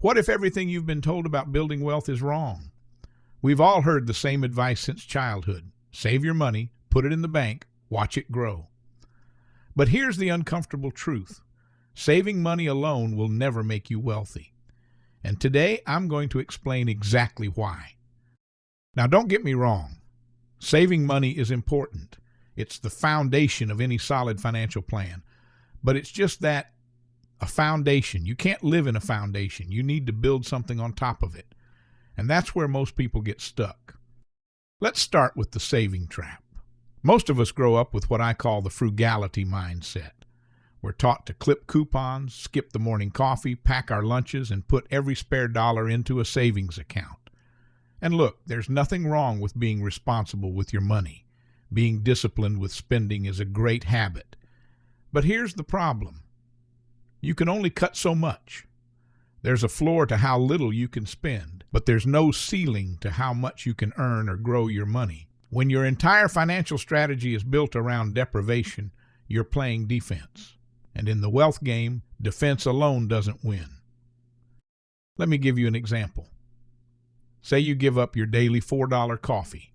What if everything you've been told about building wealth is wrong? We've all heard the same advice since childhood. Save your money, put it in the bank, watch it grow. But here's the uncomfortable truth. Saving money alone will never make you wealthy. And today I'm going to explain exactly why. Now don't get me wrong. Saving money is important. It's the foundation of any solid financial plan. But it's just that, a foundation. You can't live in a foundation. You need to build something on top of it. And that's where most people get stuck. Let's start with the saving trap. Most of us grow up with what I call the frugality mindset. We're taught to clip coupons, skip the morning coffee, pack our lunches, and put every spare dollar into a savings account. And look, there's nothing wrong with being responsible with your money. Being disciplined with spending is a great habit. But here's the problem. You can only cut so much. There's a floor to how little you can spend, but there's no ceiling to how much you can earn or grow your money. When your entire financial strategy is built around deprivation, you're playing defense. And in the wealth game, defense alone doesn't win. Let me give you an example. Say you give up your daily $4 coffee.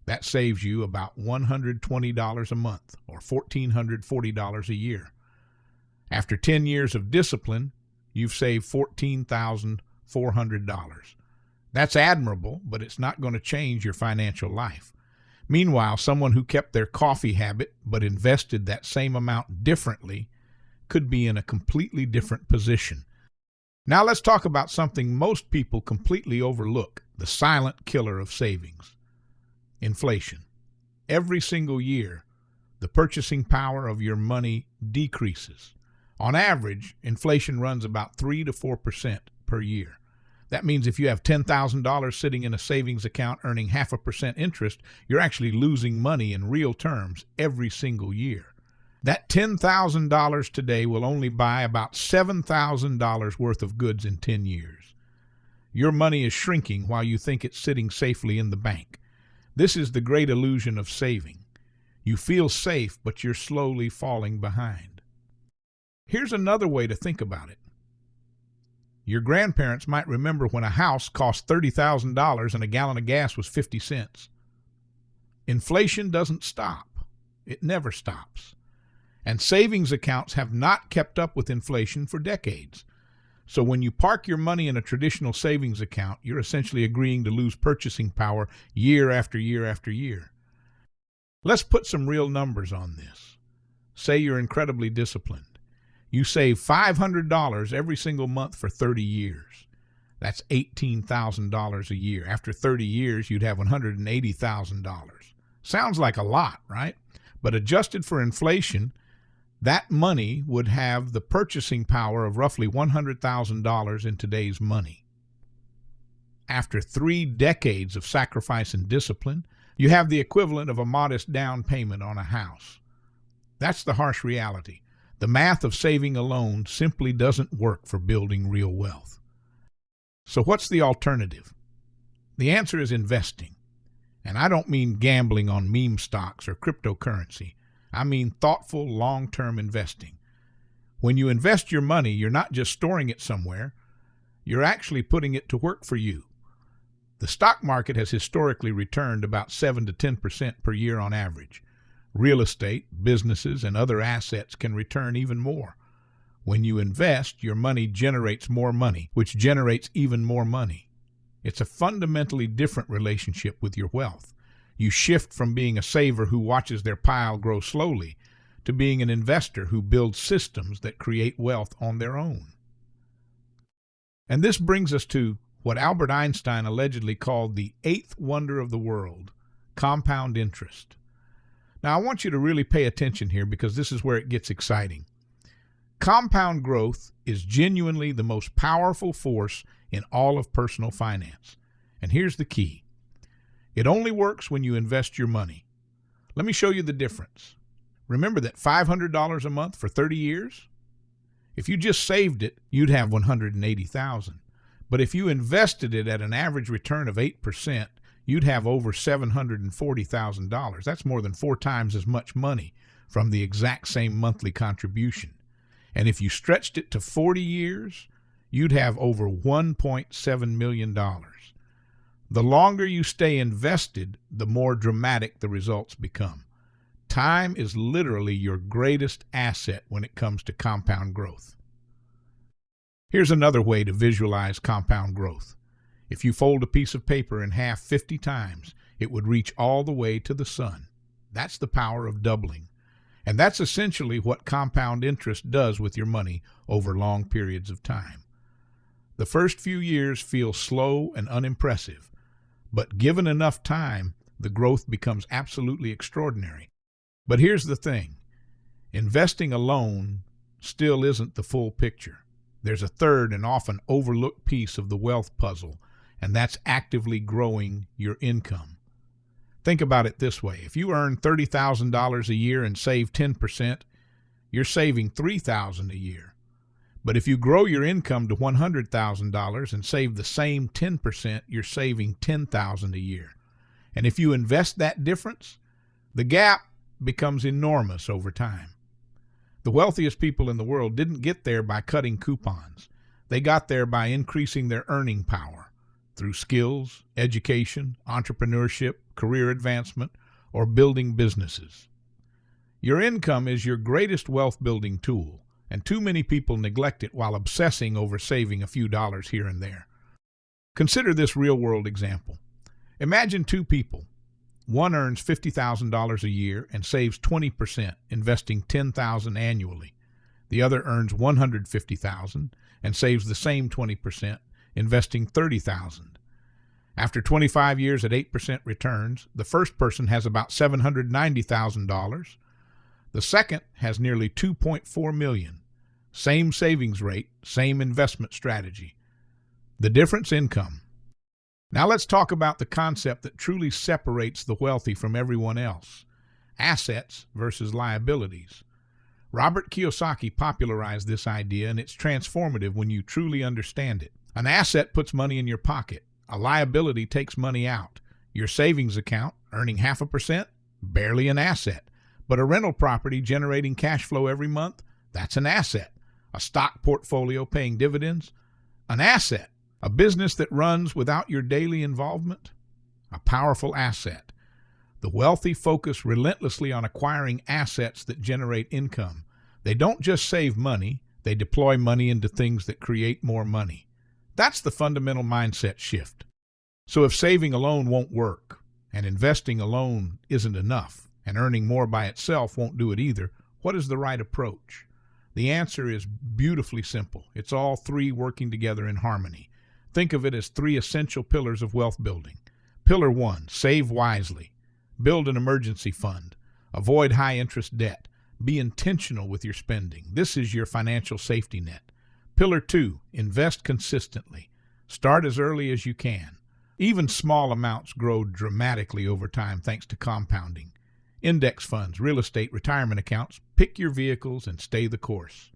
That saves you about $120 a month, or $1,440 a year. After 10 years of discipline, you've saved $14,400. That's admirable, but it's not going to change your financial life. Meanwhile, someone who kept their coffee habit but invested that same amount differently could be in a completely different position. Now let's talk about something most people completely overlook, the silent killer of savings. Inflation. Every single year, the purchasing power of your money decreases. On average, inflation runs about 3 to 4% per year. That means if you have $10,000 sitting in a savings account earning 0.5% interest, you're actually losing money in real terms every single year. That $10,000 today will only buy about $7,000 worth of goods in 10 years. Your money is shrinking while you think it's sitting safely in the bank. This is the great illusion of saving. You feel safe, but you're slowly falling behind. Here's another way to think about it. Your grandparents might remember when a house cost $30,000 and a gallon of gas was 50 cents. Inflation doesn't stop. It never stops. And savings accounts have not kept up with inflation for decades. So when you park your money in a traditional savings account, you're essentially agreeing to lose purchasing power year after year after year. Let's put some real numbers on this. Say you're incredibly disciplined. You save $500 every single month for 30 years. That's $18,000 a year. After 30 years, you'd have $180,000. Sounds like a lot, right? But adjusted for inflation, that money would have the purchasing power of roughly $100,000 in today's money. After 3 decades of sacrifice and discipline, you have the equivalent of a modest down payment on a house. That's the harsh reality. The math of saving alone simply doesn't work for building real wealth. So what's the alternative? The answer is investing. And I don't mean gambling on meme stocks or cryptocurrency. I mean thoughtful, long-term investing. When you invest your money, you're not just storing it somewhere. You're actually putting it to work for you. The stock market has historically returned about 7 to 10% per year on average. Real estate, businesses, and other assets can return even more. When you invest, your money generates more money, which generates even more money. It's a fundamentally different relationship with your wealth. You shift from being a saver who watches their pile grow slowly to being an investor who builds systems that create wealth on their own. And this brings us to what Albert Einstein allegedly called the 8th wonder of the world, compound interest. Now, I want you to really pay attention here because this is where it gets exciting. Compound growth is genuinely the most powerful force in all of personal finance. And here's the key. It only works when you invest your money. Let me show you the difference. Remember that $500 a month for 30 years? If you just saved it, you'd have $180,000. But if you invested it at an average return of 8%, you'd have over $740,000. That's more than 4 times as much money from the exact same monthly contribution. And if you stretched it to 40 years, you'd have over $1.7 million. The longer you stay invested, the more dramatic the results become. Time is literally your greatest asset when it comes to compound growth. Here's another way to visualize compound growth. If you fold a piece of paper in half 50 times, it would reach all the way to the sun. That's the power of doubling. And that's essentially what compound interest does with your money over long periods of time. The first few years feel slow and unimpressive, but given enough time, the growth becomes absolutely extraordinary. But here's the thing. Investing alone still isn't the full picture. There's a third and often overlooked piece of the wealth puzzle, and that's actively growing your income. Think about it this way. If you earn $30,000 a year and save 10%, you're saving $3,000 a year. But if you grow your income to $100,000 and save the same 10%, you're saving $10,000 a year. And if you invest that difference, the gap becomes enormous over time. The wealthiest people in the world didn't get there by cutting coupons. They got there by increasing their earning power through skills, education, entrepreneurship, career advancement, or building businesses. Your income is your greatest wealth-building tool, and too many people neglect it while obsessing over saving a few dollars here and there. Consider this real-world example. Imagine two people. One earns $50,000 a year and saves 20%, investing $10,000 annually. The other earns $150,000 and saves the same 20%, investing $30,000. After 25 years at 8% returns, the first person has about $790,000. The second has nearly $2.4 million. Same savings rate, same investment strategy. The difference, income. Now let's talk about the concept that truly separates the wealthy from everyone else. Assets versus liabilities. Robert Kiyosaki popularized this idea, and it's transformative when you truly understand it. An asset puts money in your pocket. A liability takes money out. Your savings account, earning 0.5%, barely an asset. But a rental property generating cash flow every month, that's an asset. A stock portfolio paying dividends, an asset. A business that runs without your daily involvement, a powerful asset. The wealthy focus relentlessly on acquiring assets that generate income. They don't just save money, they deploy money into things that create more money. That's the fundamental mindset shift. So if saving alone won't work, and investing alone isn't enough, and earning more by itself won't do it either, what is the right approach? The answer is beautifully simple. It's all three working together in harmony. Think of it as three essential pillars of wealth building. Pillar 1, save wisely. Build an emergency fund. Avoid high-interest debt. Be intentional with your spending. This is your financial safety net. Pillar 2, invest consistently. Start as early as you can. Even small amounts grow dramatically over time thanks to compounding. Index funds, real estate, retirement accounts, pick your vehicles and stay the course.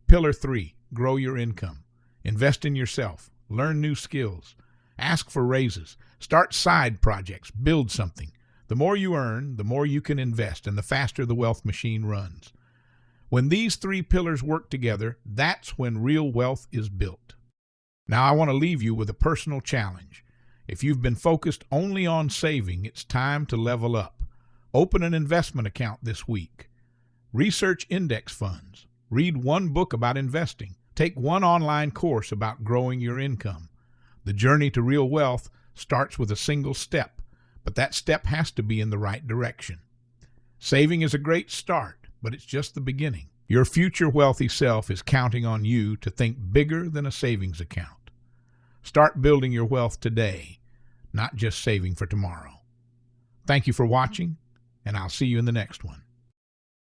Pillar 3, grow your income. Invest in yourself. Learn new skills. Ask for raises. Start side projects. Build something. The more you earn, the more you can invest, and the faster the wealth machine runs. When these three pillars work together, that's when real wealth is built. Now I want to leave you with a personal challenge. If you've been focused only on saving, it's time to level up. Open an investment account this week. Research index funds. Read one book about investing. Take one online course about growing your income. The journey to real wealth starts with a single step, but that step has to be in the right direction. Saving is a great start, but it's just the beginning. Your future wealthy self is counting on you to think bigger than a savings account. Start building your wealth today, not just saving for tomorrow. Thank you for watching, and I'll see you in the next one.